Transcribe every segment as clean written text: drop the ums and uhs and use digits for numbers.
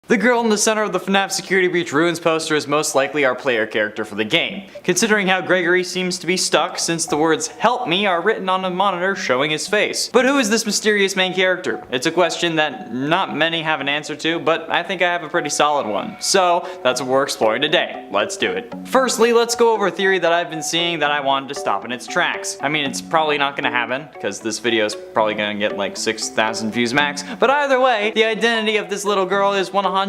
The girl in the center of the Fnaf Security Breach Ruins poster is most likely our player character for the game, considering how Gregory seems to be stuck since the words "help me" are written on a monitor showing his face. But who is this mysterious main character? It's a question that not many have an answer to, but I think I have a pretty solid one. So that's what we're exploring today. Let's do it. Firstly, let's go over a theory that I've been seeing that I wanted to stop in its tracks. I mean, it's probably not gonna happen, because this video is probably gonna get like 6,000 views max, but either way, the identity of this little girl is 100%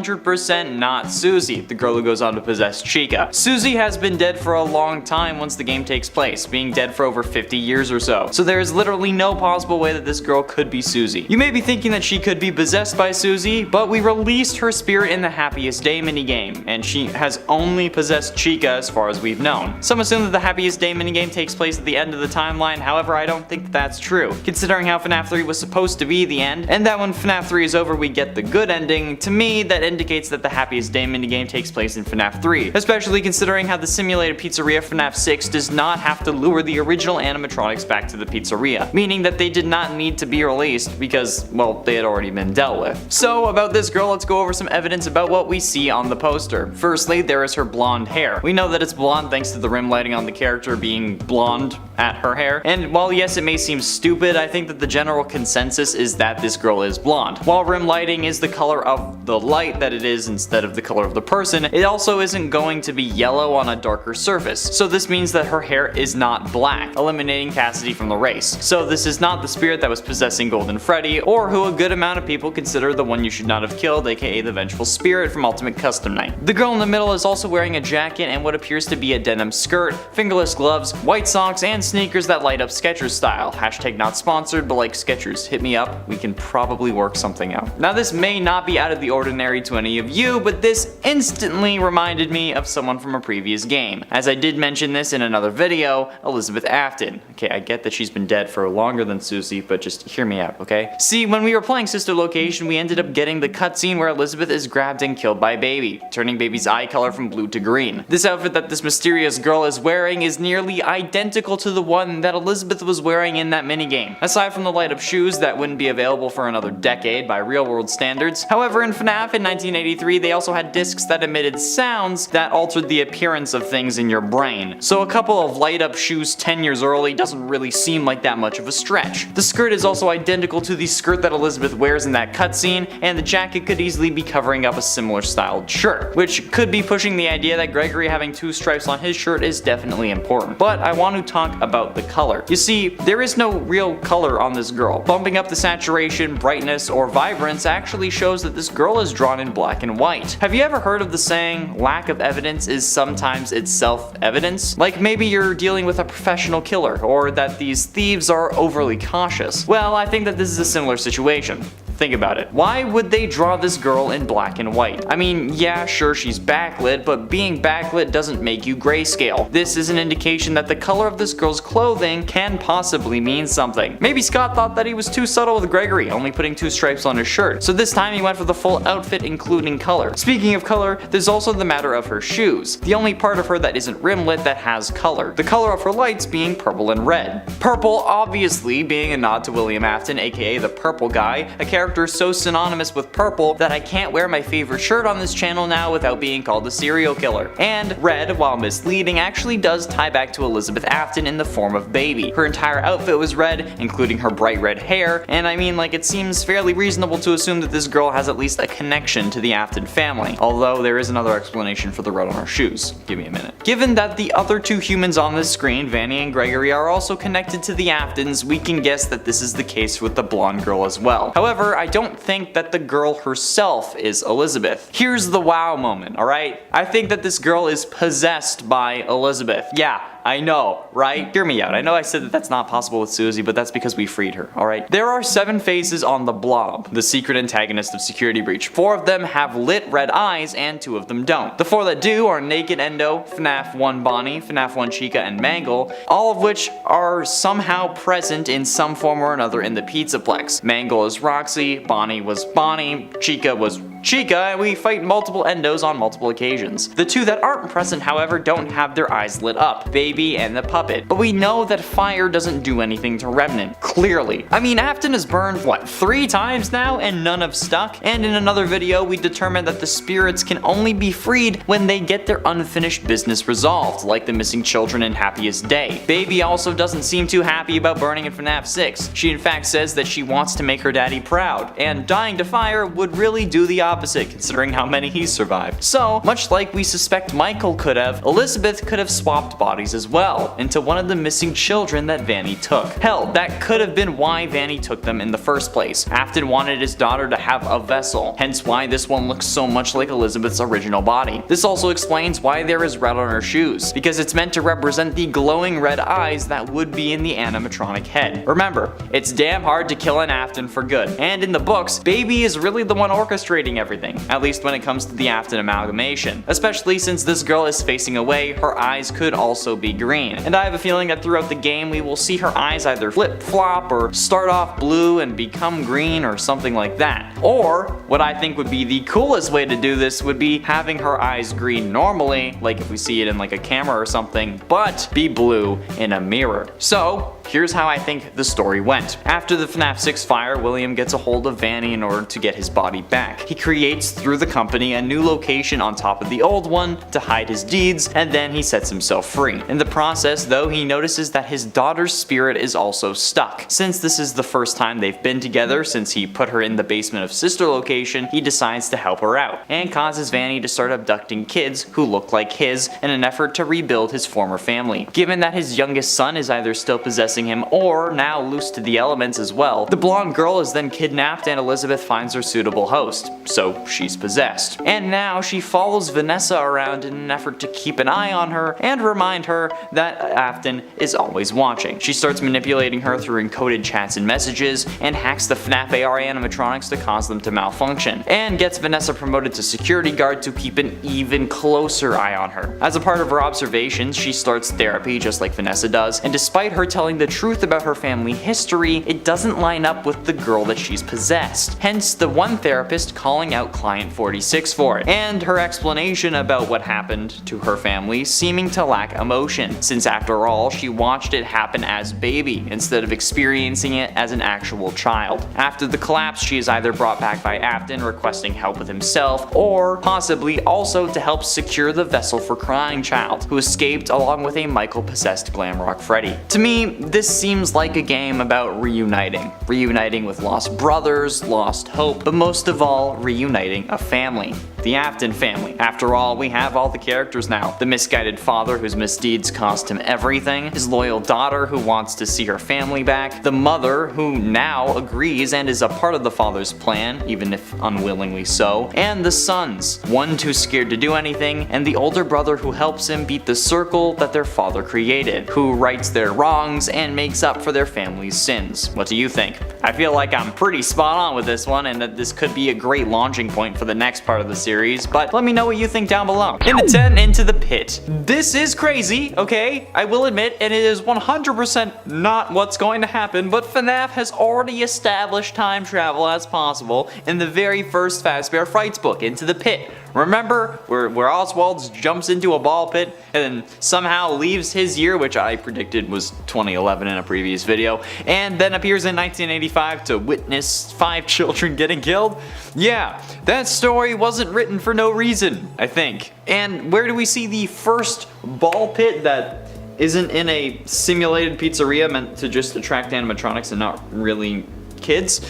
not Susie, the girl who goes on to possess Chica. Susie has been dead for a long time once the game takes place, being dead for over 50 years or so. So there is literally no possible way that this girl could be Susie. You may be thinking that she could be possessed by Susie, but we released her spirit in the Happiest Day minigame, and she has only possessed Chica as far as we've known. Some assume that the Happiest Day minigame takes place at the end of the timeline, however I don't think that's true, considering how FNAF 3 was supposed to be the end, and that when FNAF 3 is over we get the good ending. To me, that indicates that the Happiest Day minigame takes place in FNAF 3, especially considering how the simulated pizzeria FNAF 6 does not have to lure the original animatronics back to the pizzeria, meaning that they did not need to be released because, well, they had already been dealt with. So about this girl, let's go over some evidence about what we see on the poster. Firstly, there is her blonde hair. We know that it's blonde thanks to the rim lighting on the character being blonde at her hair, and while yes it may seem stupid, I think that the general consensus is that this girl is blonde. While rim lighting is the color of the light that it is instead of the color of the person, it also isn't going to be yellow on a darker surface, so this means that her hair is not black, eliminating Cassidy from the race. So this is not the spirit that was possessing Golden Freddy, or who a good amount of people consider the one you should not have killed, aka the vengeful spirit from Ultimate Custom Night. The girl in the middle is also wearing a jacket and what appears to be a denim skirt, fingerless gloves, white socks, and sneakers that light up Skechers style. Hashtag not sponsored, but like Skechers, hit me up, we can probably work something out. Now this may not be out of the ordinary to any of you, but this instantly reminded me of someone from a previous game. As I did mention this in another video, Elizabeth Afton. Okay, I get that she's been dead for longer than Susie, but just hear me out, okay? See, when we were playing Sister Location, we ended up getting the cutscene where Elizabeth is grabbed and killed by Baby, turning Baby's eye color from blue to green. This outfit that this mysterious girl is wearing is nearly identical to the one that Elizabeth was wearing in that minigame, aside from the light up shoes that wouldn't be available for another decade by real world standards. However, in FNAF in 1983, they also had discs that emitted sounds that altered the appearance of things in your brain. So a couple of light up shoes 10 years early doesn't really seem like that much of a stretch. The skirt is also identical to the skirt that Elizabeth wears in that cutscene, and the jacket could easily be covering up a similar styled shirt, which could be pushing the idea that Gregory having two stripes on his shirt is definitely important. But I want to talk about the color. You see, there is no real color on this girl. Bumping up the saturation, brightness, or vibrance actually shows that this girl is drawn in black and white. Have you ever heard of the saying, lack of evidence is sometimes itself evidence? Like maybe you're dealing with a professional killer, or that these thieves are overly cautious. Well, I think that this is a similar situation. Think about it. Why would they draw this girl in black and white? I mean, yeah, sure, she's backlit, but being backlit doesn't make you grayscale. This is an indication that the color of this girl's clothing can possibly mean something. Maybe Scott thought that he was too subtle with Gregory, only putting two stripes on his shirt, so this time he went for the full outfit including color. Speaking of color, there's also the matter of her shoes, the only part of her that isn't rimlit that has color. The color of her lights being purple and red. Purple obviously being a nod to William Afton, aka the Purple Guy, a character so synonymous with purple that I can't wear my favorite shirt on this channel now without being called a serial killer. And red, while misleading, actually does tie back to Elizabeth Afton in the form of Baby. Her entire outfit was red, including her bright red hair, and I mean, like, it seems fairly reasonable to assume that this girl has at least a connection to the Afton family, although there is another explanation for the red on her shoes. Give me a minute. Given that the other two humans on this screen, Vanny and Gregory, are also connected to the Aftons, we can guess that this is the case with the blonde girl as well. However, I don't think that the girl herself is Elizabeth. Here's the wow moment, alright? I think that this girl is possessed by Elizabeth. Yeah, I know, right? Hear me out. I know I said that that's not possible with Susie, but that's because we freed her, alright? There are 7 faces on the Blob, the secret antagonist of Security Breach. 4 of them have lit red eyes, and 2 of them don't. The 4 that do are Naked Endo, FNAF 1 Bonnie, FNAF 1 Chica, and Mangle, all of which are somehow present in some form or another in the Pizzaplex. Mangle is Roxy, Bonnie was Bonnie, Chica was Chica, and we fight multiple endos on multiple occasions. The two that aren't present, however, don't have their eyes lit up, Baby and the puppet. But we know that fire doesn't do anything to Revenant, clearly. I mean, Afton has burned, what, 3 times now, and none have stuck? And in another video, we determined that the spirits can only be freed when they get their unfinished business resolved, like the missing children in Happiest Day. Baby also doesn't seem too happy about burning in FNAF 6. She in fact says that she wants to make her daddy proud, and dying to fire would really do the opposite considering how many he's survived. So, much like we suspect Michael could have, Elizabeth could have swapped bodies as well, into one of the missing children that Vanny took. Hell, that could have been why Vanny took them in the first place. Afton wanted his daughter to have a vessel, hence why this one looks so much like Elizabeth's original body. This also explains why there is red on her shoes, because it's meant to represent the glowing red eyes that would be in the animatronic head. Remember, it's damn hard to kill an Afton for good, and in the books, Baby is really the one orchestrating everything, at least when it comes to the Afton amalgamation. Especially since this girl is facing away, her eyes could also be green, and I have a feeling that throughout the game we will see her eyes either flip-flop or start off blue and become green or something like that. Or, what I think would be the coolest way to do this would be having her eyes green normally, like if we see it in like a camera or something, but be blue in a mirror. So, here's how I think the story went. After the FNAF 6 fire, William gets a hold of Vanny in order to get his body back. He creates through the company a new location on top of the old one to hide his deeds, and then he sets himself free. In the process though, he notices that his daughter's spirit is also stuck. Since this is the first time they've been together since he put her in the basement of sister location, he decides to help her out, and causes Vanny to start abducting kids who look like his in an effort to rebuild his former family. Given that his youngest son is either still possessing him or now loose to the elements as well, the blonde girl is then kidnapped and Elizabeth finds her suitable host, so she's possessed. And now she follows Vanessa around in an effort to keep an eye on her and remind her that Afton is always watching. She starts manipulating her through encoded chats and messages, and hacks the FNAF AR animatronics to cause them to malfunction, and gets Vanessa promoted to security guard to keep an even closer eye on her. As a part of her observations, she starts therapy just like Vanessa does, and despite her telling the truth about her family history, it doesn't line up with the girl that she's possessed. Hence the one therapist calling out Client 46 for it, and her explanation about what happened to her family seeming to lack emotion, since after all she watched it happen as Baby instead of experiencing it as an actual child. After the collapse, she is either brought back by Afton requesting help with himself, or possibly also to help secure the vessel for Crying Child, who escaped along with a Michael possessed Glamrock Freddy. To me, this seems like a game about reuniting with lost brothers, lost hope, but most of all, reuniting a family. The Afton family. After all, we have all the characters now. The misguided father whose misdeeds cost him everything, his loyal daughter who wants to see her family back, the mother who now agrees and is a part of the father's plan, even if unwillingly so, and the sons, one too scared to do anything, and the older brother who helps him beat the circle that their father created, who rights their wrongs and makes up for their family's sins. What do you think? I feel like I'm pretty spot on with this one, and that this could be a great launching point for the next part of the series, but let me know what you think down below. Into 10, Into the Pit. This is crazy, okay? I will admit, and it is 100% not what's going to happen, but FNAF has already established time travel as possible in the very first Fazbear Frights book, Into the Pit. Remember where Oswald jumps into a ball pit and then somehow leaves his year, which I predicted was 2011 in a previous video, and then appears in 1985 to witness 5 children getting killed? Yeah, that story wasn't written for no reason, I think. And where do we see the first ball pit that isn't in a simulated pizzeria meant to just attract animatronics and not really kids?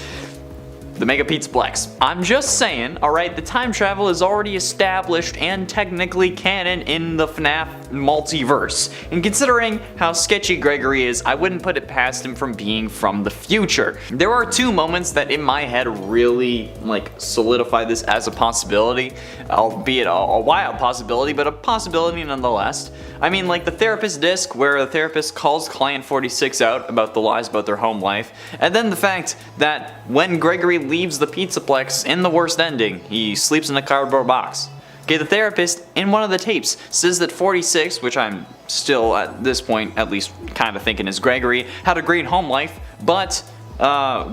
The Mega Pizzaplex. I'm just saying, alright, the time travel is already established and technically canon in the FNAF multiverse. And considering how sketchy Gregory is, I wouldn't put it past him from being from the future. There are 2 moments that in my head really solidify this as a possibility, albeit a wild possibility, but a possibility nonetheless. I mean, like the therapist disc where the therapist calls Client 46 out about the lies about their home life, and then the fact that when Gregory leaves the Pizzaplex in the worst ending, he sleeps in a cardboard box. Okay, the therapist in one of the tapes says that 46, which I'm still at this point at least kind of thinking is Gregory, had a great home life, but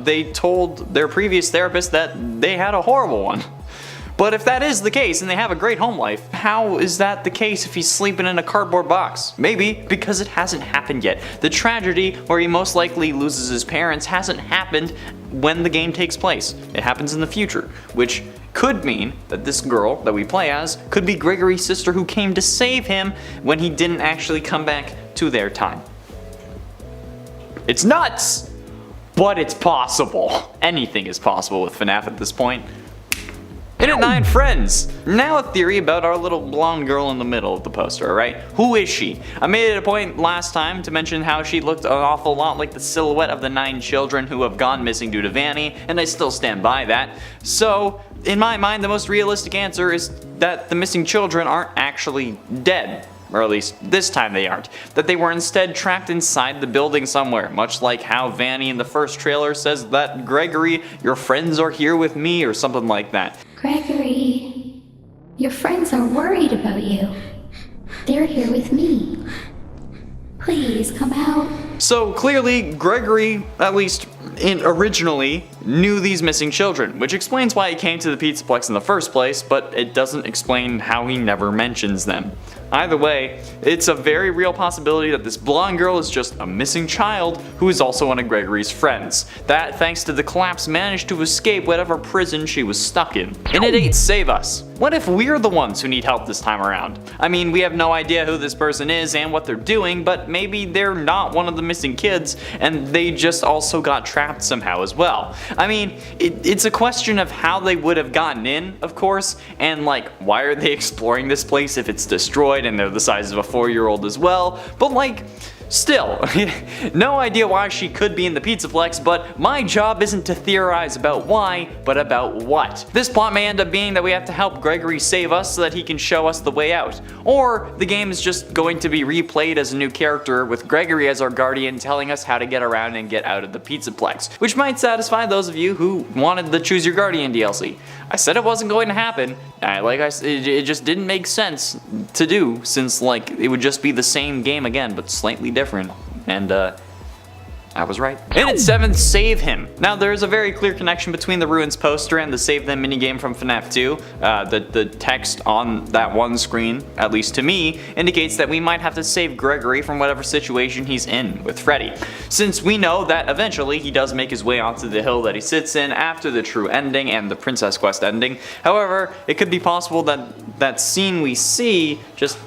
they told their previous therapist that they had a horrible one. But if that is the case and they have a great home life, how is that the case if he's sleeping in a cardboard box? Maybe because it hasn't happened yet. The tragedy where he most likely loses his parents hasn't happened when the game takes place. It happens in the future, which could mean that this girl that we play as could be Gregory's sister who came to save him when he didn't actually come back to their time. It's nuts, but it's possible. Anything is possible with FNAF at this point. In at 9 friends. Now a theory about our little blonde girl in the middle of the poster, alright? Who is she? I made it a point last time to mention how she looked an awful lot like the silhouette of the 9 children who have gone missing due to Vanny, and I still stand by that. So, in my mind, the most realistic answer is that the missing children aren't actually dead. Or at least this time they aren't. That they were instead trapped inside the building somewhere, much like how Vanny in the first trailer says that Gregory, your friends are here with me, or something like that. Gregory, your friends are worried about you. They're here with me. Please come out. So clearly, Gregory, at least originally, knew these missing children, which explains why he came to the Pizzaplex in the first place, but it doesn't explain how he never mentions them. Either way, it's a very real possibility that this blonde girl is just a missing child who is also one of Gregory's friends, that thanks to the collapse managed to escape whatever prison she was stuck in. And it ain't save us. What if we're the ones who need help this time around? I mean, we have no idea who this person is and what they're doing, but maybe they're not one of the missing kids and they just also got trapped somehow as well. I mean, it's a question of how they would have gotten in, of course, and like, why are they exploring this place if it's destroyed and they're the size of a 4-year-old as well, but like, still, no idea why she could be in the Pizzaplex, but my job isn't to theorize about why, but about what. This plot may end up being that we have to help Gregory save us so that he can show us the way out. Or the game is just going to be replayed as a new character with Gregory as our guardian telling us how to get around and get out of the Pizzaplex, which might satisfy those of you who wanted the Choose Your Guardian DLC. I said it wasn't going to happen. It just didn't make sense to do, since like it would just be the same game again, but slightly different. And I was right. And at 7th, Save Him. Now there is a very clear connection between the Ruins poster and the Save Them minigame from FNAF 2. The text on that one screen, at least to me, indicates that we might have to save Gregory from whatever situation he's in with Freddy. Since we know that eventually he does make his way onto the hill that he sits in after the true ending and the Princess Quest ending. However, it could be possible that that scene we see just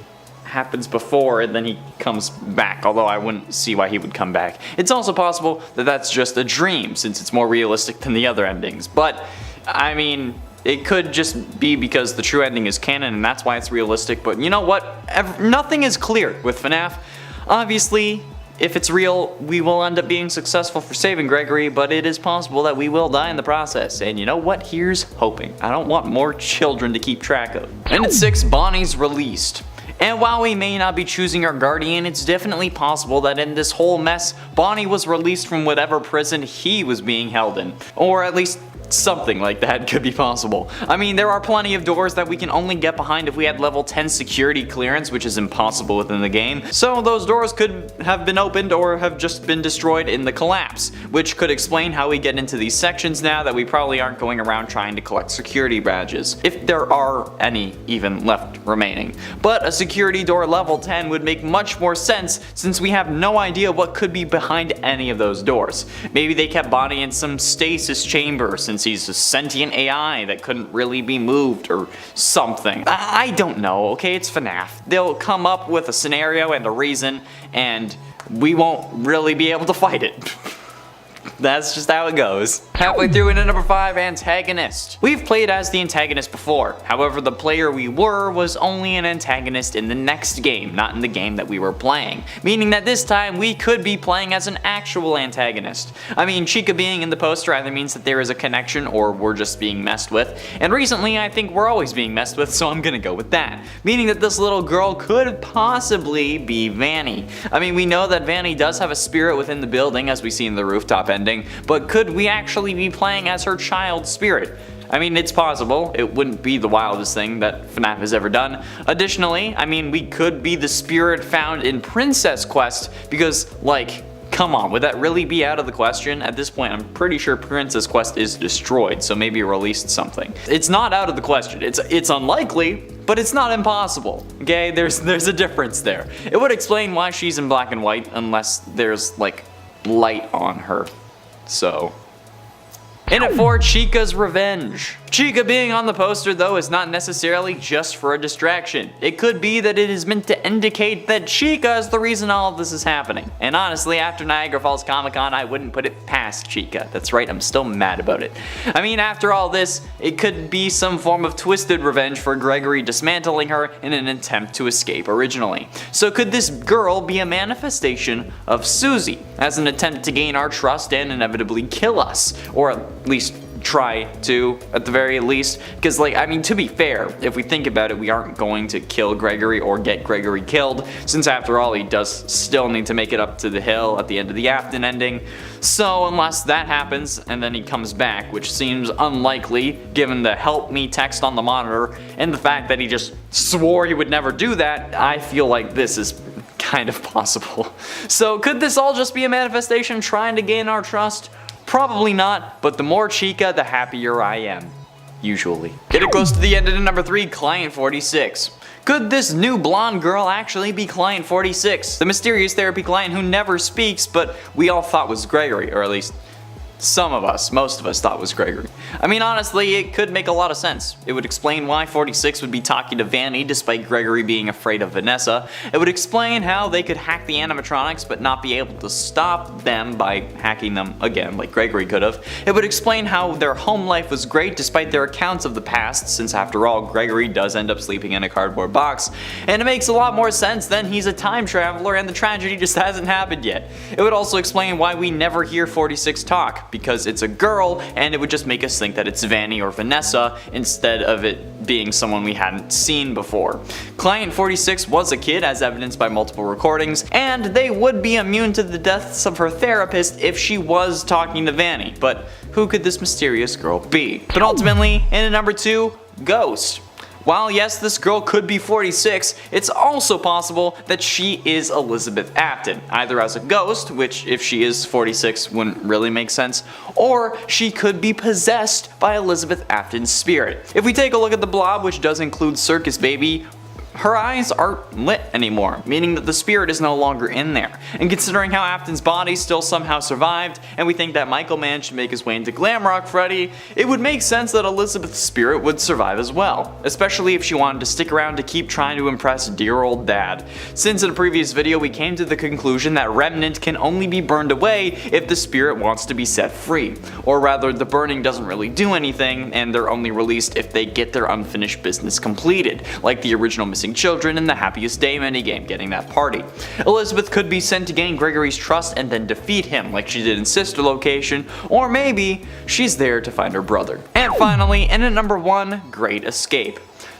happens before and then he comes back, although I wouldn't see why he would come back. It's also possible that that's just a dream, since it's more realistic than the other endings, but I mean, it could just be because the true ending is canon and that's why it's realistic, but you know what? Nothing is clear with FNAF. Obviously, if it's real, we will end up being successful for saving Gregory, but it is possible that we will die in the process. And you know what? Here's hoping. I don't want more children to keep track of. And at 6, Bonnie's released. And while we may not be choosing our guardian, it's definitely possible that in this whole mess, Bonnie was released from whatever prison he was being held in. Or at least something like that could be possible. I mean, there are plenty of doors that we can only get behind if we had level 10 security clearance, which is impossible within the game. So those doors could have been opened or have just been destroyed in the collapse, which could explain how we get into these sections now that we probably aren't going around trying to collect security badges, if there are any even left remaining. But a security door level 10 would make much more sense since we have no idea what could be behind any of those doors. Maybe they kept Bonnie in some stasis chamber since he's a sentient AI that couldn't really be moved or something. I don't know, okay? It's FNAF. They'll come up with a scenario and a reason and we won't really be able to fight it. That's just how it goes. Halfway through into number 5, Antagonist. We've played as the antagonist before, however the player we were was only an antagonist in the next game, not in the game that we were playing, meaning that this time we could be playing as an actual antagonist. I mean, Chica being in the poster either means that there is a connection or we're just being messed with, and recently I think we're always being messed with, so I'm gonna go with that, meaning that this little girl could possibly be Vanny. I mean, we know that Vanny does have a spirit within the building as we see in the rooftop ending, but could we actually be playing as her child spirit? I mean, it's possible. It wouldn't be the wildest thing that FNAF has ever done. Additionally, I mean, we could be the spirit found in Princess Quest because, like, come on, would that really be out of the question? At this point, I'm pretty sure Princess Quest is destroyed, so maybe it released something. It's not out of the question. It's unlikely, but it's not impossible. Okay, there's a difference there. It would explain why she's in black and white unless there's like light on her. So in it for Chica's revenge. Chica being on the poster though is not necessarily just for a distraction. It could be that it is meant to indicate that Chica is the reason all of this is happening. And honestly, after Niagara Falls Comic Con, I wouldn't put it past Chica. That's right, I'm still mad about it. I mean, after all this, it could be some form of twisted revenge for Gregory dismantling her in an attempt to escape originally. So could this girl be a manifestation of Susie as an attempt to gain our trust and inevitably kill us? Or at least try to, at the very least, because like, I mean, to be fair, if we think about it, we aren't going to kill Gregory or get Gregory killed, since after all, he does still need to make it up to the hill at the end of the Afton ending. So unless that happens and then he comes back, which seems unlikely given the help me text on the monitor and the fact that he just swore he would never do that, I feel like this is kind of possible. So could this all just be a manifestation trying to gain our trust? Probably not, but the more Chica, the happier I am. Usually. Getting close to the end of number 3, Client 46. Could this new blonde girl actually be Client 46? The mysterious therapy client who never speaks, but we all thought was Gregory, or at least some of us, most of us thought was Gregory. I mean, honestly, it could make a lot of sense. It would explain why 46 would be talking to Vanny despite Gregory being afraid of Vanessa. It would explain how they could hack the animatronics but not be able to stop them by hacking them again like Gregory could have. It would explain how their home life was great despite their accounts of the past, since after all, Gregory does end up sleeping in a cardboard box. And it makes a lot more sense than he's a time traveler and the tragedy just hasn't happened yet. It would also explain why we never hear 46 talk, because it's a girl, and it would just make us think that it's Vanny or Vanessa instead of it being someone we hadn't seen before. Client 46 was a kid, as evidenced by multiple recordings, and they would be immune to the deaths of her therapist if she was talking to Vanny. But who could this mysterious girl be? But ultimately, in number 2, Ghost. While yes, this girl could be 46, it's also possible that she is Elizabeth Afton, either as a ghost, which if she is 46 wouldn't really make sense, or she could be possessed by Elizabeth Afton's spirit. If we take a look at the blob, which does include Circus Baby, her eyes aren't lit anymore, meaning that the spirit is no longer in there. And considering how Afton's body still somehow survived, and we think that Michael Mann should make his way into Glamrock Freddy, it would make sense that Elizabeth's spirit would survive as well, especially if she wanted to stick around to keep trying to impress dear old dad. Since in a previous video we came to the conclusion that Remnant can only be burned away if the spirit wants to be set free, or rather the burning doesn't really do anything and they're only released if they get their unfinished business completed, like the original Missing Children in the Happiest Day minigame, getting that party. Elizabeth could be sent to gain Gregory's trust and then defeat him like she did in Sister Location, or maybe she's there to find her brother. And finally, in at number 1, Great Escape.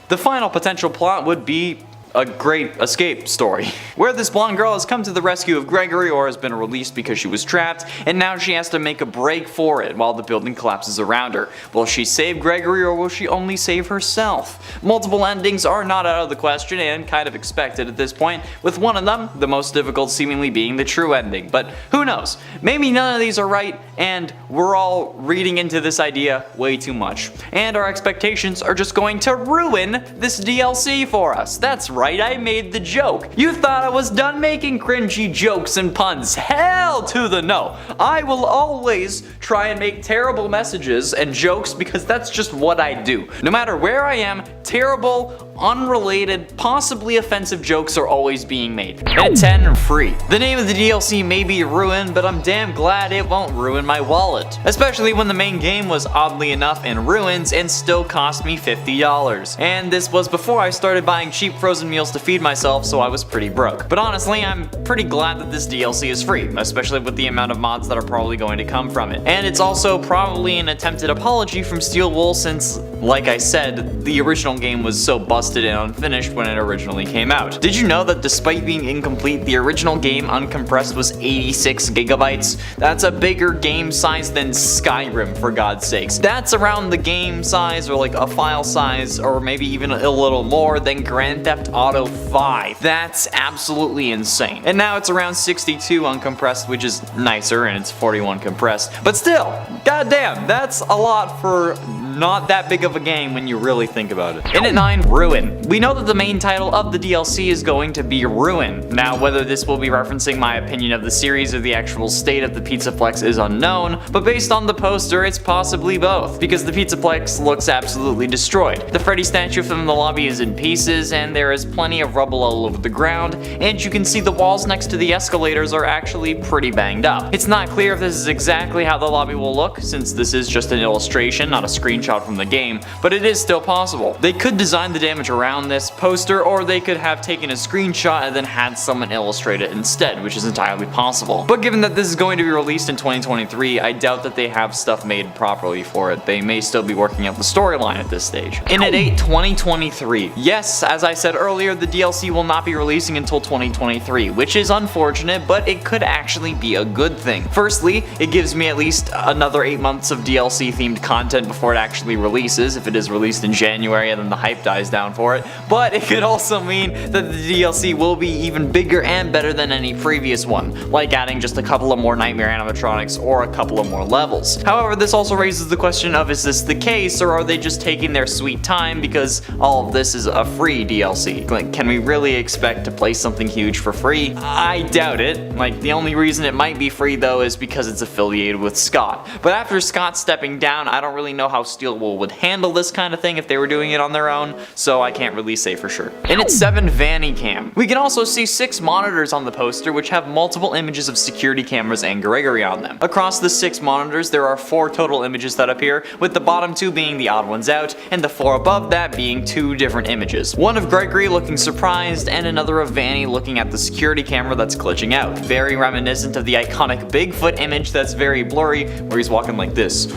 The final potential plot would be a great escape story, where this blonde girl has come to the rescue of Gregory or has been released because she was trapped, and now she has to make a break for it while the building collapses around her. Will she save Gregory or will she only save herself? Multiple endings are not out of the question and kind of expected at this point, with one of them, the most difficult seemingly being the true ending, but who knows? Maybe none of these are right and we're all reading into this idea way too much, and our expectations are just going to ruin this DLC for us. That's right, I made the joke. You thought I was done making cringy jokes and puns. Hell to the no. I will always try and make terrible messages and jokes because that's just what I do. No matter where I am, terrible, unrelated, possibly offensive jokes are always being made. At 10, free. The name of the DLC may be ruined, but I'm damn glad it won't ruin my wallet. Especially when the main game was oddly enough in ruins and still cost me $50. And this was before I started buying cheap frozen meals to feed myself, so I was pretty broke. But honestly, I'm pretty glad that this DLC is free, especially with the amount of mods that are probably going to come from it. And it's also probably an attempted apology from Steel Wool since, like I said, the original game was so busted and unfinished when it originally came out. Did you know that despite being incomplete, the original game uncompressed was 86 gigabytes? That's a bigger game size than Skyrim, for God's sakes. That's around the game size or like a file size or maybe even a little more than Grand Theft Auto 5. That's absolutely insane. And now it's around 62 uncompressed, which is nicer, and it's 41 compressed. But still, goddamn, that's a lot for not that big of a game when you really think about it. In at 9, Ruin. We know that the main title of the DLC is going to be Ruin. Now, whether this will be referencing my opinion of the series or the actual state of the Pizzaplex is unknown, but based on the poster, it's possibly both, because the Pizzaplex looks absolutely destroyed. The Freddy statue from the lobby is in pieces, and there is plenty of rubble all over the ground, and you can see the walls next to the escalators are actually pretty banged up. It's not clear if this is exactly how the lobby will look, since this is just an illustration, not a screenshot from the game, but it is still possible. They could design the damage around this poster, or they could have taken a screenshot and then had someone illustrate it instead, which is entirely possible. But given that this is going to be released in 2023, I doubt that they have stuff made properly for it. They may still be working out the storyline at this stage. In at 8, 2023. Yes, as I said earlier, the DLC will not be releasing until 2023, which is unfortunate, but it could actually be a good thing. Firstly, it gives me at least another 8 months of DLC themed content before it actually releases, if it is released in January and then the hype dies down for it, but it could also mean that the DLC will be even bigger and better than any previous one, like adding just a couple of more nightmare animatronics or a couple of more levels. However, this also raises the question of, is this the case, or are they just taking their sweet time because all of this is a free DLC? Like, can we really expect to play something huge for free? I doubt it. Like, the only reason it might be free though is because it's affiliated with Scott. But after Scott stepping down, I don't really know how Steelwool would handle this kind of thing if they were doing it on their own, so I can't really say for sure. In at 7, Vanny Cam. We can also see 6 monitors on the poster which have multiple images of security cameras and Gregory on them. Across the 6 monitors, there are 4 total images that appear, with the bottom 2 being the odd ones out, and the 4 above that being 2 different images. One of Gregory looking surprised, and another of Vanny looking at the security camera that's glitching out. Very reminiscent of the iconic Bigfoot image that's very blurry, where he's walking like this.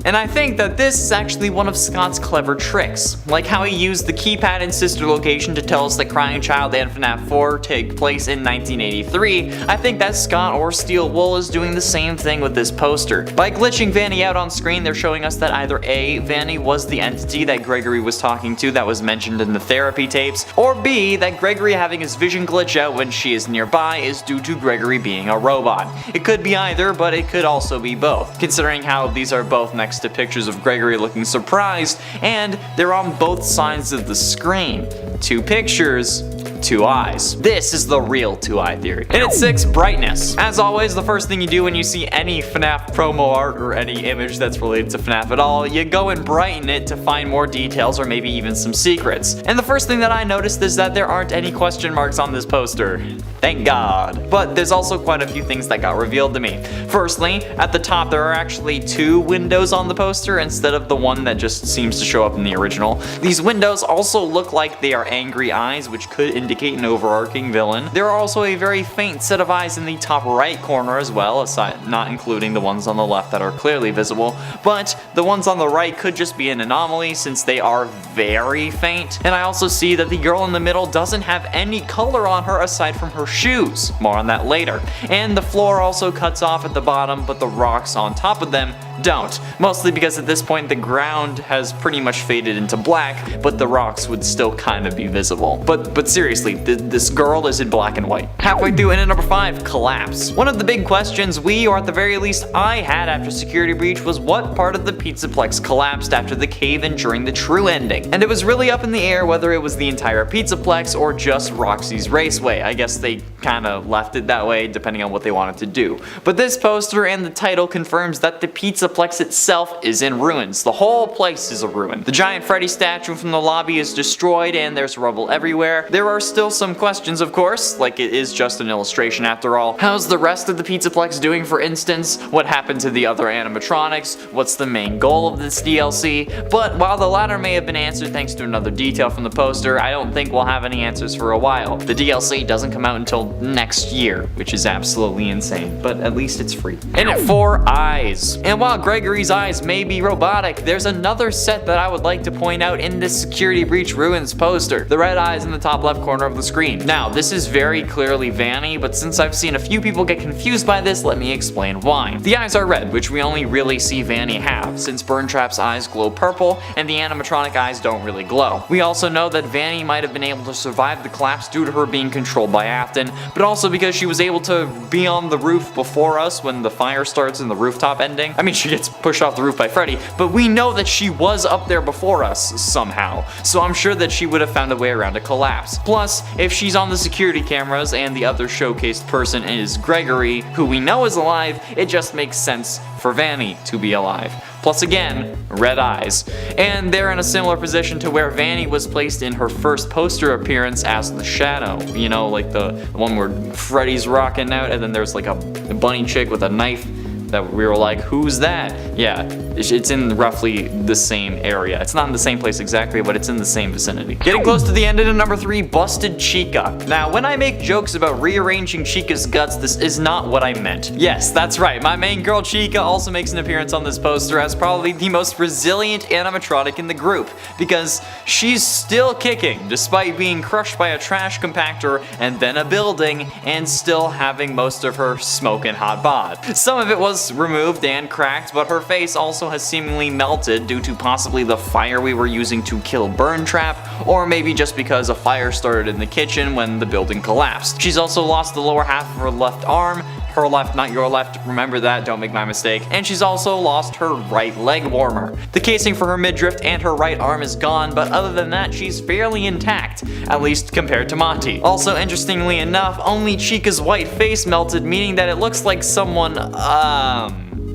And I think that this is actually one of Scott's clever tricks, like how he used the keypad in Sister Location to tell us that Crying Child and Fnaf 4 take place in 1983. I think that Scott or Steel Wool is doing the same thing with this poster. By glitching Vanny out on screen, they're showing us that either A, Vanny was the entity that Gregory was talking to that was mentioned in the therapy tapes, or B, that Gregory having his vision glitch out when she is nearby is due to Gregory being a robot. It could be either, but it could also be both, considering how these are both next to pictures of Gregory looking surprised, and they're on both sides of the screen. 2 pictures, 2 eyes. This is the real 2-eye theory. And at 6, brightness. As always, the first thing you do when you see any FNAF promo art or any image that's related to FNAF at all, you go and brighten it to find more details or maybe even some secrets. And the first thing that I noticed is that there aren't any question marks on this poster. Thank God. But there's also quite a few things that got revealed to me. Firstly, at the top there are actually 2 windows on the poster instead of the one that just seems to show up in the original. These windows also look like they are angry eyes, which could indicate an overarching villain. There are also a very faint set of eyes in the top right corner as well, aside not including the ones on the left that are clearly visible, but the ones on the right could just be an anomaly since they are very faint. And I also see that the girl in the middle doesn't have any color on her aside from her shoes. More on that later. And the floor also cuts off at the bottom, but the rocks on top of them don't. Mostly because at this point the ground has pretty much faded into black, but the rocks would still kind of be visible. But seriously, this girl is in black and white. Halfway through, in at number 5, collapse. One of the big questions we, or at the very least I, had after Security Breach was what part of the Pizzaplex collapsed after the cave-in during the true ending. And it was really up in the air whether it was the entire Pizzaplex or just Roxy's Raceway. I guess they kinda left it that way depending on what they wanted to do. But this poster and the title confirms that the Pizzaplex itself is in ruins. The whole place is a ruin. The giant Freddy statue from the lobby is destroyed and there's rubble everywhere. There are still some questions, of course, like it is just an illustration after all. How's the rest of the Pizzaplex doing, for instance? What happened to the other animatronics? What's the main goal of this DLC? But while the latter may have been answered thanks to another detail from the poster, I don't think we'll have any answers for a while. The DLC doesn't come out until next year, which is absolutely insane, but at least it's free. And at 4, eyes. And while Gregory's eyes may be robotic, there's another set that I would like to point out in this Security Breach Ruins poster. The red eyes in the top left corner corner of the screen. Now, this is very clearly Vanny, but since I've seen a few people get confused by this, let me explain why. The eyes are red, which we only really see Vanny have, since Burntrap's eyes glow purple, and the animatronic eyes don't really glow. We also know that Vanny might have been able to survive the collapse due to her being controlled by Afton, but also because she was able to be on the roof before us when the fire starts in the rooftop ending. I mean, she gets pushed off the roof by Freddy, but we know that she was up there before us somehow, so I'm sure that she would have found a way around a collapse. Plus, if she's on the security cameras and the other showcased person is Gregory, who we know is alive, it just makes sense for Vanny to be alive. Plus again, red eyes. And they're in a similar position to where Vanny was placed in her first poster appearance as the Shadow. You know, like the one where Freddy's rocking out and then there's like a bunny chick with a knife that we were like, who's that? Yeah, it's in roughly the same area. It's not in the same place exactly, but it's in the same vicinity. Getting close to the end into number 3, Busted Chica. Now, when I make jokes about rearranging Chica's guts, this is not what I meant. Yes, that's right, my main girl Chica also makes an appearance on this poster as probably the most resilient animatronic in the group, because she's still kicking, despite being crushed by a trash compactor and then a building, and still having most of her smoking hot bod. Some of it was removed and cracked, but her face also has seemingly melted due to possibly the fire we were using to kill Burntrap, or maybe just because a fire started in the kitchen when the building collapsed. She's also lost the lower half of her left arm, her left, not your left, remember that, don't make my mistake, and she's also lost her right leg warmer. The casing for her midriff and her right arm is gone, but other than that, she's fairly intact, at least compared to Monty. Also, interestingly enough, only Chica's white face melted, meaning that it looks like someone,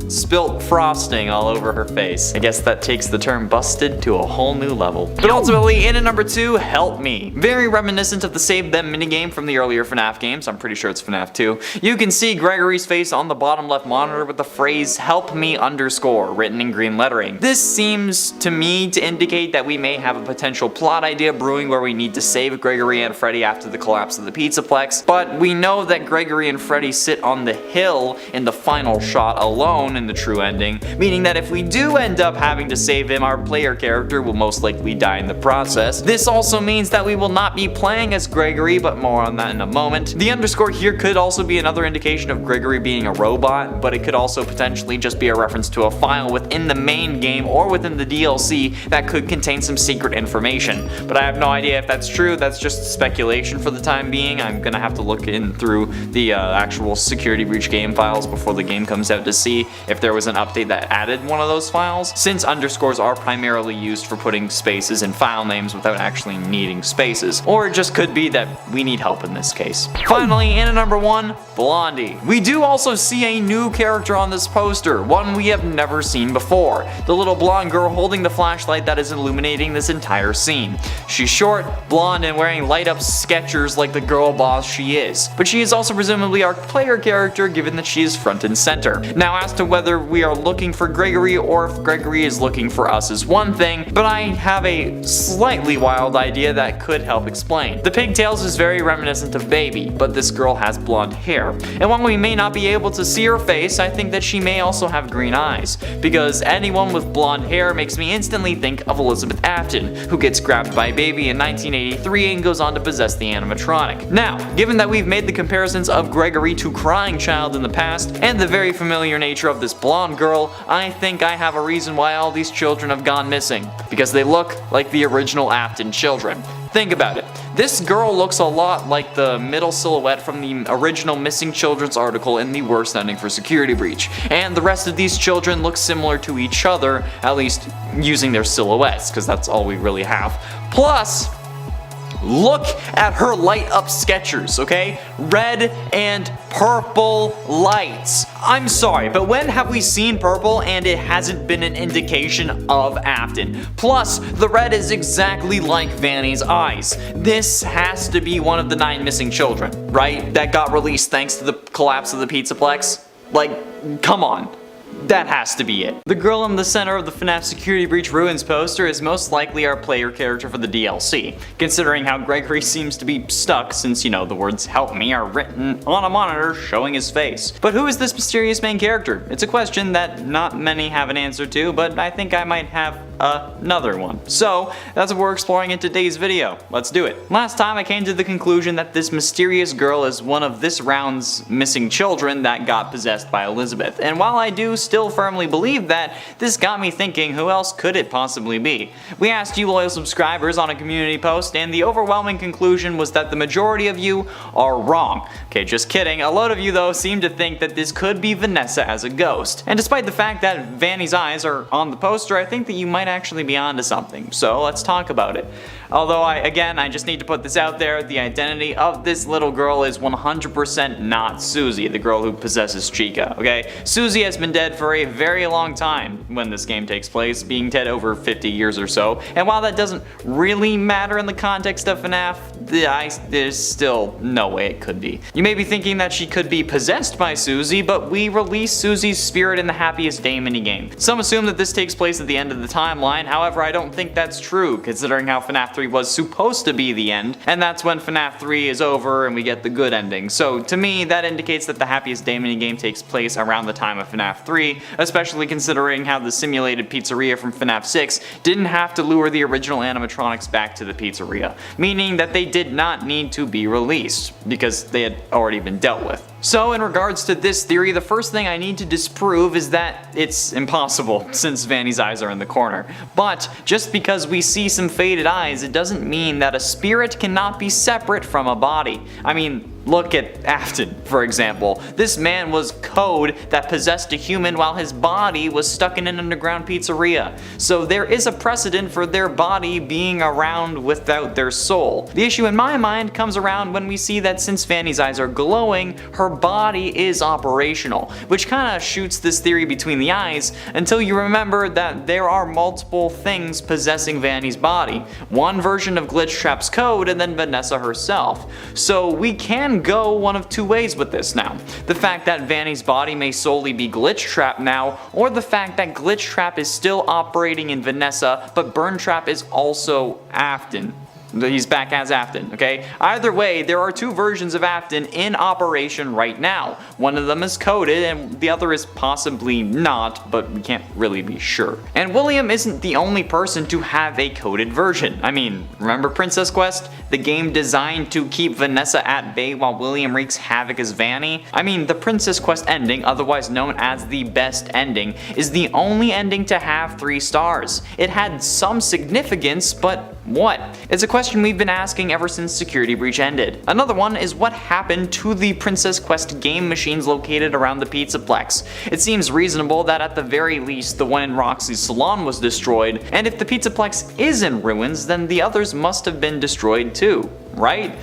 spilt frosting all over her face. I guess that takes the term busted to a whole new level. But ultimately, in at number 2, Help Me. Very reminiscent of the Save Them minigame from the earlier FNAF games. I'm pretty sure it's FNAF 2. You can see Gregory's face on the bottom left monitor with the phrase "Help Me" underscore written in green lettering. This seems to me to indicate that we may have a potential plot idea brewing where we need to save Gregory and Freddy after the collapse of the Pizzaplex, but we know that Gregory and Freddy sit on the hill in the final shot alone in the true ending, meaning that if we do end up having to save him, our player character will most likely die in the process. This also means that we will not be playing as Gregory, but more on that in a moment. The underscore here could also be another indication of Gregory being a robot, but it could also potentially just be a reference to a file within the main game or within the DLC that could contain some secret information. But I have no idea if that's true, that's just speculation for the time being. I'm gonna have to look in through the actual Security Breach game files before the game comes out to see if there was an update that added one of those files, since underscores are primarily used for putting spaces in file names without actually needing spaces. Or it just could be that we need help in this case. Finally, in at number 1, Blondie. We do also see a new character on this poster, one we have never seen before. The little blonde girl holding the flashlight that is illuminating this entire scene. She's short, blonde, and wearing light up Skechers like the girl boss she is. But she is also presumably our player character given that she is front and center. Now, as to whether we are looking for Gregory or if Gregory is looking for us is one thing, but I have a slightly wild idea that could help explain. The pigtails is very reminiscent of Baby, but this girl has blonde hair. And while we may not be able to see her face, I think that she may also have green eyes, because anyone with blonde hair makes me instantly think of Elizabeth Afton, who gets grabbed by Baby in 1983 and goes on to possess the animatronic. Now, given that we've made the comparisons of Gregory to Crying Child in the past, and the very familiar nature of this blonde girl, I think I have a reason why all these children have gone missing. Because they look like the original Afton children. Think about it. This girl looks a lot like the middle silhouette from the original Missing Children's article in the worst ending for Security Breach. And the rest of these children look similar to each other, at least using their silhouettes, because that's all we really have. Plus, look at her light up Skechers, okay? Red and purple lights. I'm sorry, but when have we seen purple and it hasn't been an indication of Afton? Plus, the red is exactly like Vanny's eyes. This has to be one of the 9 missing children, right? That got released thanks to the collapse of the Pizzaplex? Like, come on. That has to be it. The girl in the center of the FNAF Security Breach Ruins poster is most likely our player character for the DLC, considering how Gregory seems to be stuck since, you know, the words "help me" are written on a monitor showing his face. But who is this mysterious main character? It's a question that not many have an answer to, but I think I might have another one. So that's what we're exploring in today's video. Let's do it. Last time I came to the conclusion that this mysterious girl is one of this round's missing children that got possessed by Elizabeth. And while I do still firmly believe that, this got me thinking, who else could it possibly be? We asked you loyal subscribers on a community post, and the overwhelming conclusion was that the majority of you are wrong. Okay, just kidding. A lot of you though seem to think that this could be Vanessa as a ghost. And despite the fact that Vanny's eyes are on the poster, I think that you might actually be onto something. So let's talk about it. Although I just need to put this out there, the identity of this little girl is 100% not Susie, the girl who possesses Chica, okay? Susie has been dead for a very long time when this game takes place, being dead over 50 years or so, and while that doesn't really matter in the context of Fnaf, there's still no way it could be. You may be thinking that she could be possessed by Susie, but we released Susie's spirit in the Happiest Day minigame. Some assume that this takes place at the end of the timeline, however I don't think that's true, considering how Fnaf 3 was supposed to be the end, and that's when Fnaf 3 is over and we get the good ending. So to me, that indicates that the Happiest Day minigame takes place around the time of Fnaf 3, especially considering how the simulated pizzeria from Fnaf 6 didn't have to lure the original animatronics back to the pizzeria, meaning that they did not need to be released, because they had already been dealt with. So in regards to this theory, the first thing I need to disprove is that it's impossible, since Vanny's eyes are in the corner. But just because we see some faded eyes, it doesn't mean that a spirit cannot be separate from a body. I mean, look at Afton, for example. This man was code that possessed a human while his body was stuck in an underground pizzeria. So there is a precedent for their body being around without their soul. The issue in my mind comes around when we see that since Vanny's eyes are glowing, her body is operational, which kinda shoots this theory between the eyes until you remember that there are multiple things possessing Vanny's body. One version of Glitchtrap's code and then Vanessa herself. So we can go one of two ways with this now. The fact that Vanny's body may solely be Glitchtrap now, or the fact that Glitchtrap is still operating in Vanessa, but Burntrap is also Afton. He's back as Afton, okay? Either way, there are two versions of Afton in operation right now. One of them is coded and the other is possibly not, but we can't really be sure. And William isn't the only person to have a coded version. I mean, remember Princess Quest? The game designed to keep Vanessa at bay while William wreaks havoc as Vanny? I mean, the Princess Quest ending, otherwise known as the best ending, is the only ending to have 3 stars. It had some significance, but what? It's a question we've been asking ever since Security Breach ended. Another one is what happened to the Princess Quest game machines located around the Pizzaplex. It seems reasonable that at the very least the one in Roxy's salon was destroyed, and if the Pizzaplex is in ruins, then the others must have been destroyed too, right?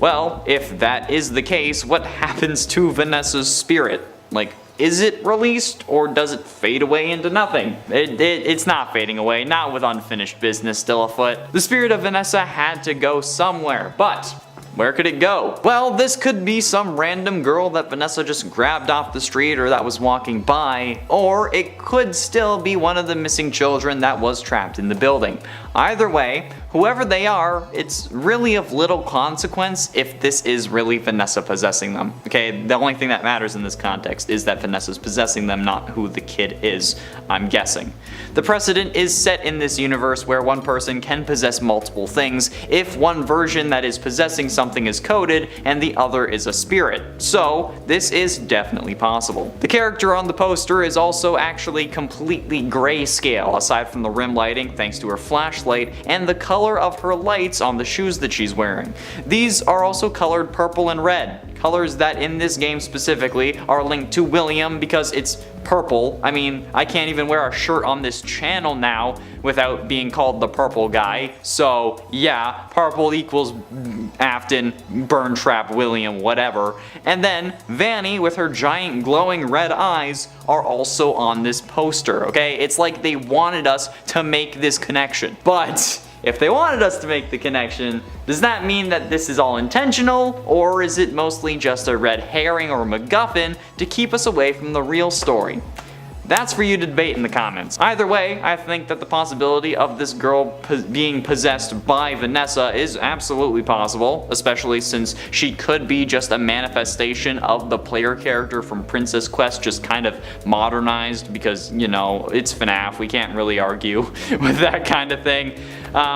Well, if that is the case, what happens to Vanessa's spirit? Like, is it released, or does it fade away into nothing? It's not fading away, not with unfinished business still afoot. The spirit of Vanessa had to go somewhere, but where could it go? Well, this could be some random girl that Vanessa just grabbed off the street or that was walking by, or it could still be one of the missing children that was trapped in the building. Either way, whoever they are, it's really of little consequence if this is really Vanessa possessing them. Okay, the only thing that matters in this context is that Vanessa's possessing them, not who the kid is, I'm guessing. The precedent is set in this universe where one person can possess multiple things if one version that is possessing something is coded and the other is a spirit. So this is definitely possible. The character on the poster is also actually completely grayscale, aside from the rim lighting thanks to her flashlight and the color of her lights on the shoes that she's wearing. These are also colored purple and red, colors that in this game specifically are linked to William because it's purple. I mean, I can't even wear a shirt on this channel now without being called the purple guy. So yeah, purple equals Afton, Burntrap, William, whatever. And then Vanny with her giant glowing red eyes are also on this poster, okay? It's like they wanted us to make this connection. But if they wanted us to make the connection, does that mean that this is all intentional, or is it mostly just a red herring or MacGuffin to keep us away from the real story? That's for you to debate in the comments. Either way, I think that the possibility of this girl being possessed by Vanessa is absolutely possible, especially since she could be just a manifestation of the player character from Princess Quest, just kind of modernized because, you know, it's FNAF, we can't really argue with that kind of thing.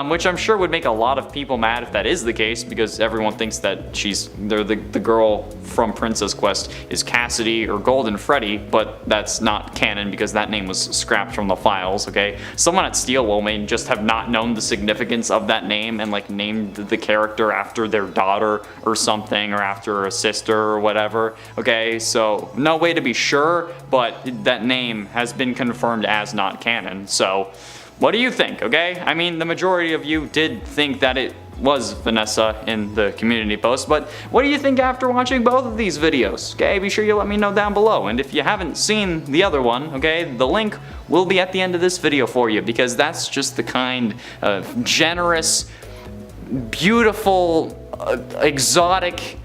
Which I'm sure would make a lot of people mad if that is the case, because everyone thinks that the girl from Princess Quest is Cassidy or Golden Freddy, but that's not canon because that name was scrapped from the files, okay? Someone at Steelwell may just have not known the significance of that name and like named the character after their daughter or something, or after a sister or whatever, okay? So no way to be sure, but that name has been confirmed as not canon, so what do you think, okay? I mean, the majority of you did think that it was Vanessa in the community post, but what do you think after watching both of these videos? Okay, be sure you let me know down below, and if you haven't seen the other one, okay, the link will be at the end of this video for you, because that's just the kind of generous, beautiful, exotic,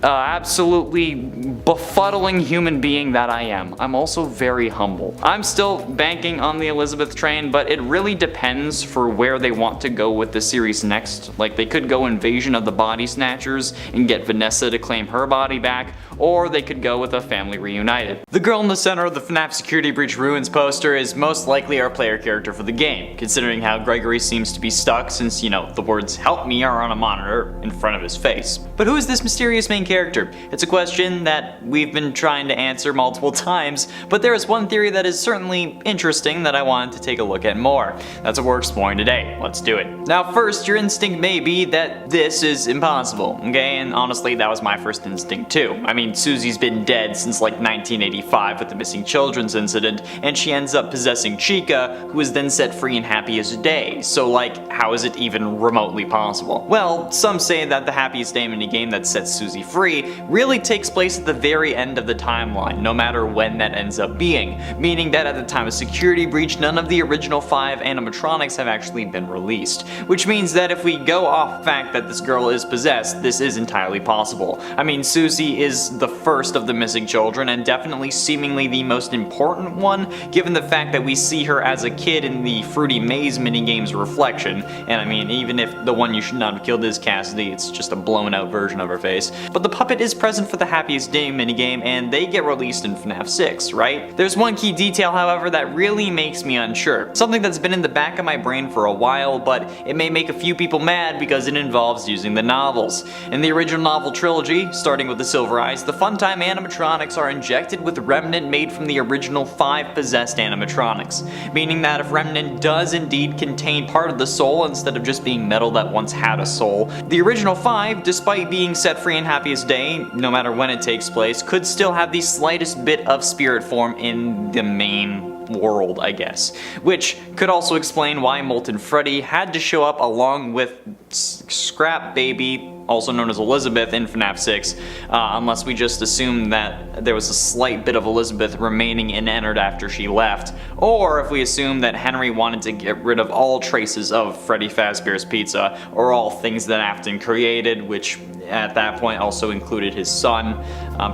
absolutely befuddling human being that I am. I'm also very humble. I'm still banking on the Elizabeth train, but it really depends for where they want to go with the series next. Like, they could go Invasion of the Body Snatchers and get Vanessa to claim her body back, or they could go with a family reunited. The girl in the center of the FNAF Security Breach Ruins poster is most likely our player character for the game, considering how Gregory seems to be stuck since, you know, the words "help me" are on a monitor in front of his face. But who is this mysterious main character? It's a question that we've been trying to answer multiple times, but there is one theory that is certainly interesting that I wanted to take a look at more. That's what we're exploring today. Let's do it. Now first, your instinct may be that this is impossible, okay? And honestly, that was my first instinct too. I mean, Susie's been dead since like 1985 with the missing children's incident, and she ends up possessing Chica, who is then set free and happy as a day. So like, how is it even remotely possible? Well, some say that the happiest day in a game that sets Susie free really takes place at the very end of the timeline, no matter when that ends up being, meaning that at the time of Security Breach, none of the original 5 animatronics have actually been released, which means that if we go off the fact that this girl is possessed, this is entirely possible. I mean, Susie is the first of the missing children, and definitely seemingly the most important one, given the fact that we see her as a kid in the Fruity Maze minigame's reflection, and I mean, even if the one you should not have killed is Cassidy, it's just a blown out version of her face. But the puppet is present for the Happiest Day minigame, and they get released in FNAF 6, right? There's one key detail, however, that really makes me unsure. Something that's been in the back of my brain for a while, but it may make a few people mad because it involves using the novels. In the original novel trilogy, starting with the Silver Eyes, the Funtime animatronics are injected with Remnant made from the original 5 possessed animatronics, meaning that if Remnant does indeed contain part of the soul instead of just being metal that once had a soul, the original 5, despite being set free in Happiest Day, no matter when it takes place, could still have the slightest bit of spirit form in the main world, I guess. Which could also explain why Molten Freddy had to show up along with Scrap Baby, also known as Elizabeth, in FNAF 6, unless we just assume that there was a slight bit of Elizabeth remaining in Ennard after she left, or if we assume that Henry wanted to get rid of all traces of Freddy Fazbear's Pizza, or all things that Afton created, which at that point also included his son.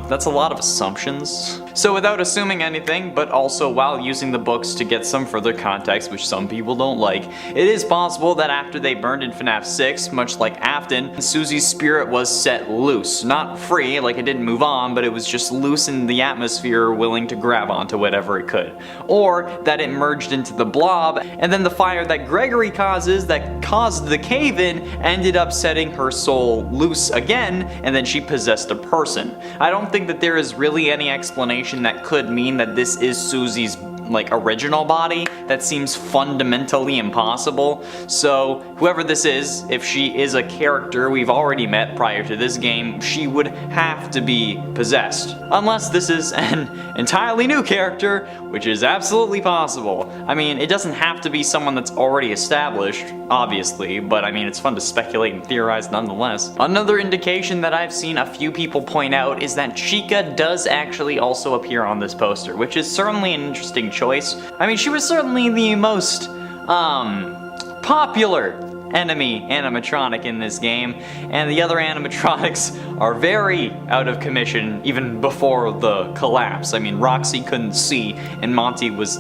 That's a lot of assumptions. So without assuming anything, but also while using the books to get some further context, which some people don't like, it is possible that after they burned in FNAF 6, much like Afton, Susie's spirit was set loose. Not free, like it didn't move on, but it was just loose in the atmosphere, willing to grab onto whatever it could. Or that it merged into the blob, and then the fire that Gregory causes that caused the cave-in ended up setting her soul loose again, and then she possessed a person. I don't think that there is really any explanation that could mean that this is Susie's like original body. That seems fundamentally impossible. So whoever this is, if she is a character we've already met prior to this game, she would have to be possessed. Unless this is an entirely new character, which is absolutely possible. I mean, it doesn't have to be someone that's already established, obviously, but I mean, it's fun to speculate and theorize nonetheless. Another indication that I've seen a few people point out is that Chica does actually also appear on this poster, which is certainly an interesting choice. I mean, she was certainly the most, popular enemy animatronic in this game, and the other animatronics are very out of commission even before the collapse. I mean, Roxy couldn't see, and Monty was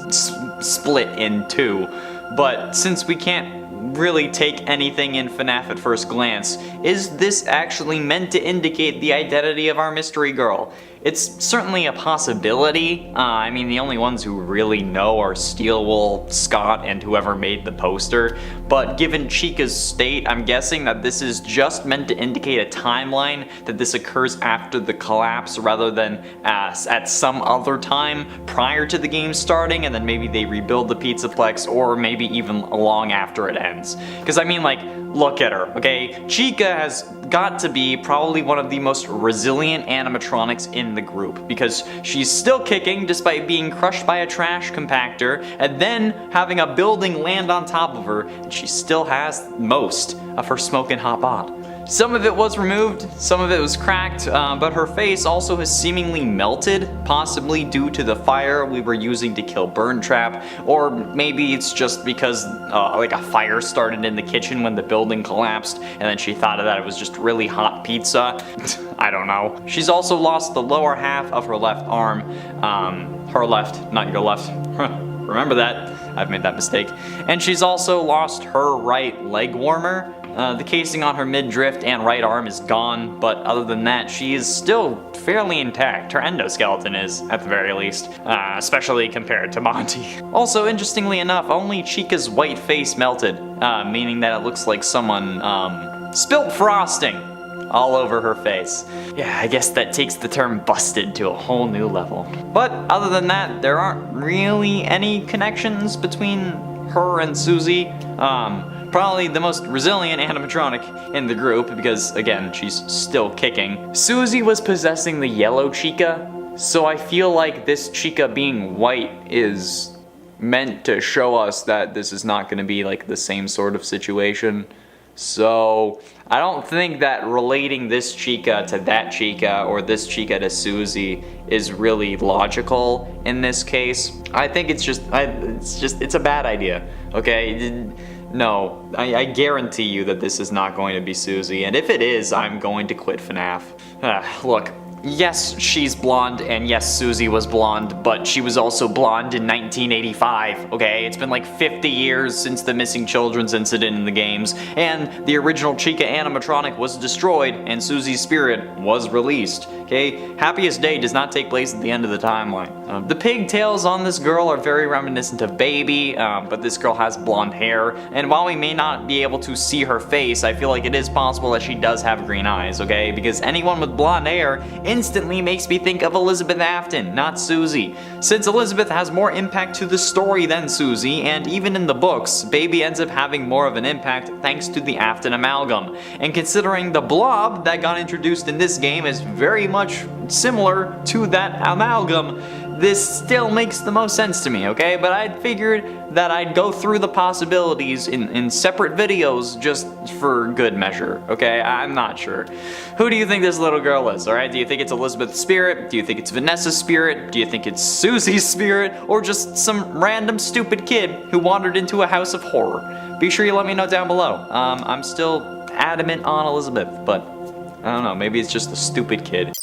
split in two. But since we can't really take anything in FNAF at first glance, is this actually meant to indicate the identity of our mystery girl? It's certainly a possibility. I mean, the only ones who really know are Steelwool, Scott, and whoever made the poster. But given Chica's state, I'm guessing that this is just meant to indicate a timeline, that this occurs after the collapse rather than at some other time prior to the game starting, and then maybe they rebuild the Pizzaplex, or maybe even long after it ends. Because I mean, like, look at her, okay? Chica has got to be probably one of the most resilient animatronics in the group, because she's still kicking despite being crushed by a trash compactor and then having a building land on top of her, and she still has most of her smoking hot bod. Some of it was removed, some of it was cracked, but her face also has seemingly melted, possibly due to the fire we were using to kill Burn Trap, or maybe it's just because like a fire started in the kitchen when the building collapsed, and then she thought that it was just really hot pizza. I don't know. She's also lost the lower half of her left arm, her left, not your left. Remember that, I've made that mistake. And she's also lost her right leg warmer. The casing on her midriff and right arm is gone, but other than that, she is still fairly intact. Her endoskeleton is, at the very least, especially compared to Monty. Also, interestingly enough, only Chica's white face melted, meaning that it looks like someone spilt frosting all over her face. Yeah, I guess that takes the term busted to a whole new level. But other than that, there aren't really any connections between her and Susie. Probably the most resilient animatronic in the group because, again, she's still kicking. Susie was possessing the yellow Chica, so I feel like this Chica being white is meant to show us that this is not going to be like the same sort of situation. So I don't think that relating this Chica to that Chica or this Chica to Susie is really logical in this case. I think it's a bad idea, okay? No, I guarantee you that this is not going to be Susie, and if it is, I'm going to quit FNAF. Look, yes, she's blonde, and yes, Susie was blonde, but she was also blonde in 1985, okay? It's been like 50 years since the missing children's incident in the games, and the original Chica animatronic was destroyed, and Susie's spirit was released, okay? Happiest Day does not take place at the end of the timeline. The pigtails on this girl are very reminiscent of Baby, but this girl has blonde hair, and while we may not be able to see her face, I feel like it is possible that she does have green eyes, okay? Because anyone with blonde hair instantly makes me think of Elizabeth Afton, not Susie. Since Elizabeth has more impact to the story than Susie, and even in the books, Baby ends up having more of an impact thanks to the Afton amalgam. And considering the blob that got introduced in this game is very much similar to that amalgam, this still makes the most sense to me, okay? But I figured that I'd go through the possibilities in separate videos just for good measure, okay? I'm not sure. Who do you think this little girl is, alright? Do you think it's Elizabeth's spirit? Do you think it's Vanessa's spirit? Do you think it's Susie's spirit? Or just some random stupid kid who wandered into a house of horror? Be sure you let me know down below. I'm still adamant on Elizabeth, but I don't know, maybe it's just a stupid kid.